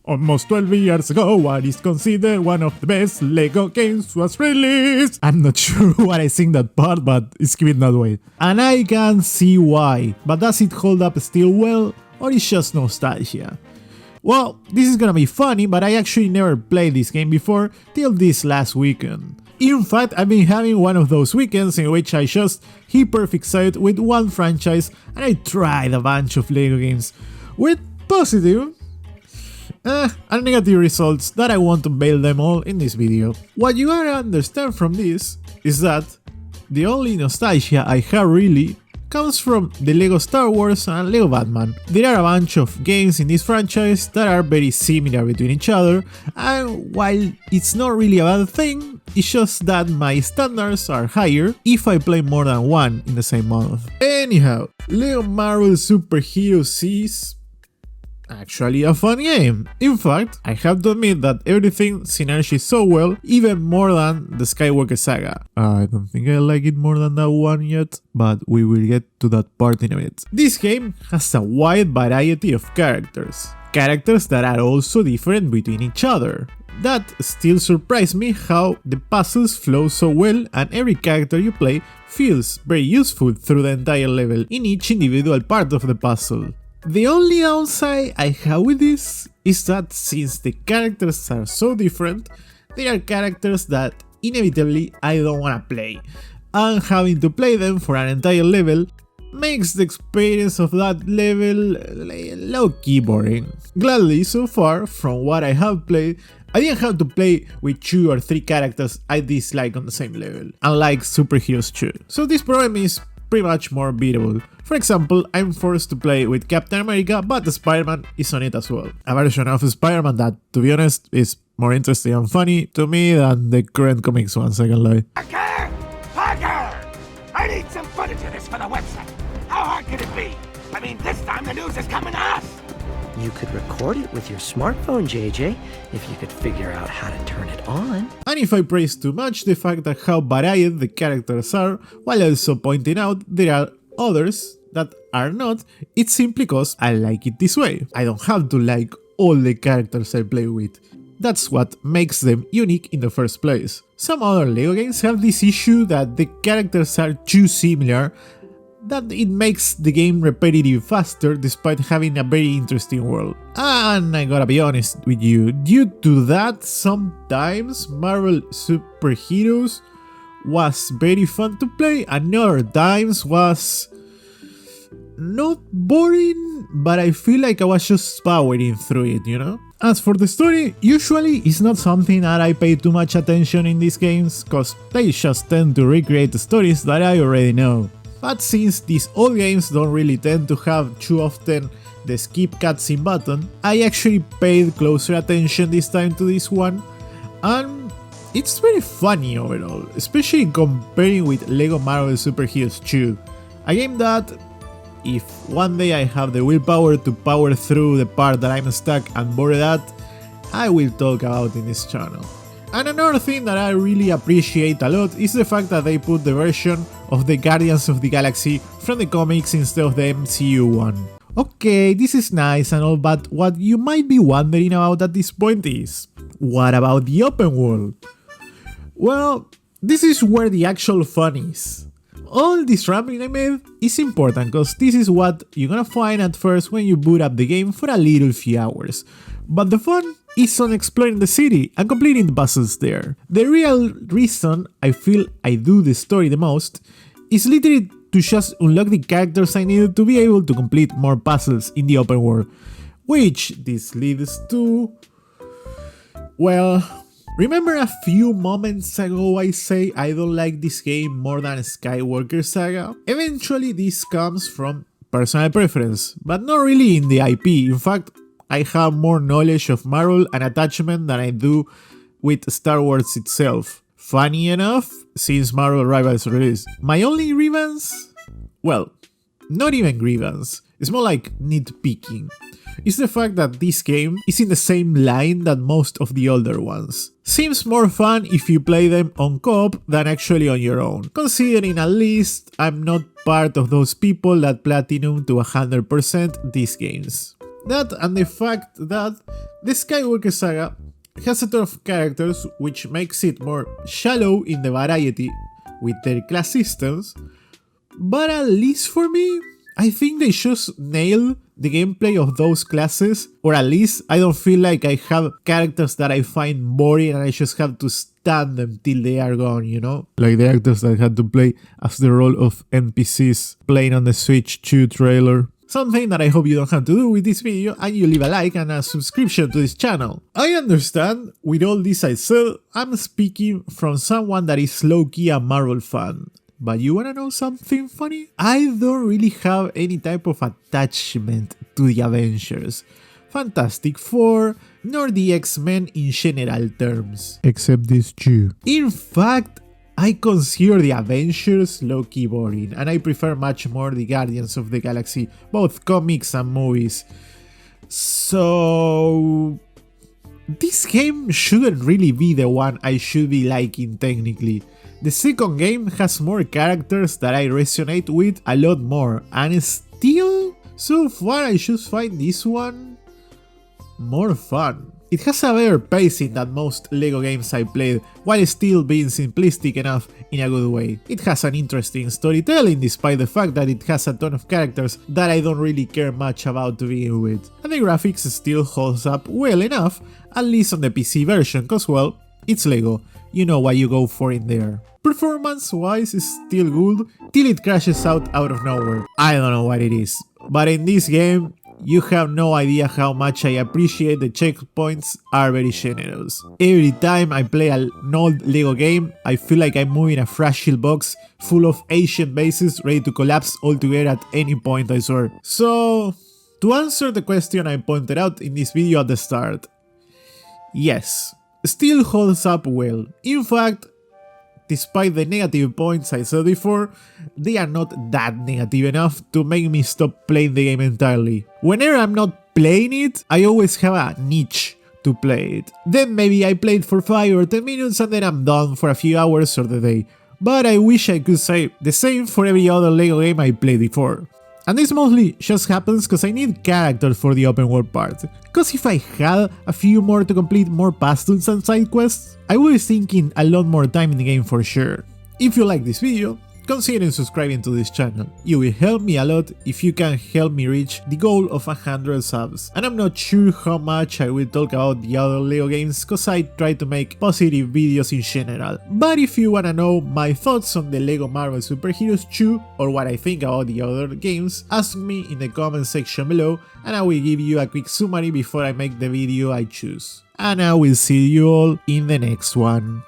Almost 12 years ago, what is considered one of the best LEGO games was released. I'm not sure why I sing that part, but it's given that way. And I can see why, but does it hold up still well, or is just nostalgia? Well, this is gonna be funny, but I actually never played this game before till this last weekend. In fact, I've been having one of those weekends in which I just hyper-fixate with one franchise and I tried a bunch of LEGO games with positive and negative results that I want to bail them all in this video. What you gotta understand from this is that the only nostalgia I have really comes from the LEGO Star Wars and LEGO Batman. There are a bunch of games in this franchise that are very similar between each other, and while it's not really a bad thing, it's just that my standards are higher if I play more than one in the same month. Anyhow, LEGO Marvel Super Heroes is actually a fun game. In fact, I have to admit that everything synergies so well, even more than the Skywalker saga. I don't think I like it more than that one yet, but we will get to that part in a bit. This game has a wide variety of characters that are also different between each other. That still surprised me how the puzzles flow so well and every character you play feels very useful through the entire level in each individual part of the puzzle. The only downside I have with this is that since the characters are so different, they are characters that inevitably I don't wanna play, and having to play them for an entire level makes the experience of that level low-key boring. Gladly, so far, from what I have played, I didn't have to play with 2 or 3 characters I dislike on the same level, unlike Super Heroes 2. So this problem is pretty much more beatable. For example, I'm forced to play with Captain America, but Spider-Man is on it as well. A version of Spider-Man that, to be honest, is more interesting and funny to me than the current comics ones, I can lie. Parker! I need some footage of this for the website. How hard could it be? I mean, this time the news is coming to us. You could record it with your smartphone, JJ, if you could figure out how to turn it on. And if I praise too much the fact that how varied the characters are, while also pointing out there are others that are not, it's simply cause I like it this way. I don't have to like all the characters I play with. That's what makes them unique in the first place. Some other LEGO games have this issue that the characters are too similar, that it makes the game repetitive faster despite having a very interesting world. And I gotta be honest with you, due to that, sometimes Marvel Super Heroes was very fun to play and other times was not boring, but I feel like I was just powering through it, you know? As for the story, usually it's not something that I pay too much attention in these games, cause they just tend to recreate the stories that I already know. But since these old games don't really tend to have too often the skip cutscene button, I actually paid closer attention this time to this one, and it's very funny overall, especially comparing with LEGO Marvel Super Heroes 2, a game that, if one day I have the willpower to power through the part that I'm stuck and bored at, I will talk about in this channel. And another thing that I really appreciate a lot is the fact that they put the version of the Guardians of the Galaxy from the comics instead of the MCU one. Okay, this is nice and all, but what you might be wondering about at this point is, what about the open world? Well, this is where the actual fun is. All this rambling I made is important cause this is what you're gonna find at first when you boot up the game for a little few hours. But the fun is on exploring the city and completing the puzzles there. The real reason I feel I do this story the most is literally to just unlock the characters I needed to be able to complete more puzzles in the open world. Which this leads to... well... remember a few moments ago I say I don't like this game more than Skywalker saga? Eventually this comes from personal preference, but not really in the IP. In fact, I have more knowledge of Marvel and attachment than I do with Star Wars itself. Funny enough, since Marvel Rivals released, my only grievance? Well, not even grievance, it's more like nitpicking. Is the fact that this game is in the same line that most of the older ones. Seems more fun if you play them on co-op than actually on your own, considering at least I'm not part of those people that platinum to 100% these games. That and the fact that the Skywalker saga has a ton of characters, which makes it more shallow in the variety with their class systems, but at least for me, I think they just nail the gameplay of those classes, or at least I don't feel like I have characters that I find boring and I just have to stand them till they are gone, you know? Like the actors that had to play as the role of NPCs playing on the Switch 2 trailer. Something that I hope you don't have to do with this video, and you leave a like and a subscription to this channel. I understand, with all this I said, I'm speaking from someone that is low-key a Marvel fan. But you wanna know something funny? I don't really have any type of attachment to the Avengers, Fantastic Four, nor the X-Men in general terms. Except this Jew. In fact, I consider the Avengers low-key boring, and I prefer much more the Guardians of the Galaxy, both comics and movies. So this game shouldn't really be the one I should be liking technically. The second game has more characters that I resonate with a lot more, and still, so far I just find this one more fun. It has a better pacing than most LEGO games I played, while still being simplistic enough in a good way. It has an interesting storytelling despite the fact that it has a ton of characters that I don't really care much about to begin with. And the graphics still holds up well enough, at least on the PC version, cause well, it's LEGO, you know what you go for in there. Performance wise is still good, till it crashes out of nowhere. I don't know what it is, but in this game, you have no idea how much I appreciate the checkpoints are very generous. Every time I play an old LEGO game, I feel like I'm moving a fragile box full of ancient bases ready to collapse altogether at any point, I swear. So, to answer the question I pointed out in this video at the start, yes, still holds up well. In fact, despite the negative points I said before, they are not that negative enough to make me stop playing the game entirely. Whenever I'm not playing it, I always have a niche to play it. Then maybe I play it for 5 or 10 minutes and then I'm done for a few hours or the day. But I wish I could say the same for every other LEGO game I played before. And this mostly just happens cause I need characters for the open world part. Cause if I had a few more to complete more pastures and side quests, I would be thinking a lot more time in the game for sure. If you like this video, consider subscribing to this channel. You will help me a lot if you can help me reach the goal of 100 subs. And I'm not sure how much I will talk about the other LEGO games cause I try to make positive videos in general. But if you wanna know my thoughts on the LEGO Marvel Super Heroes 2 or what I think about the other games, ask me in the comment section below and I will give you a quick summary before I make the video I choose. And I will see you all in the next one.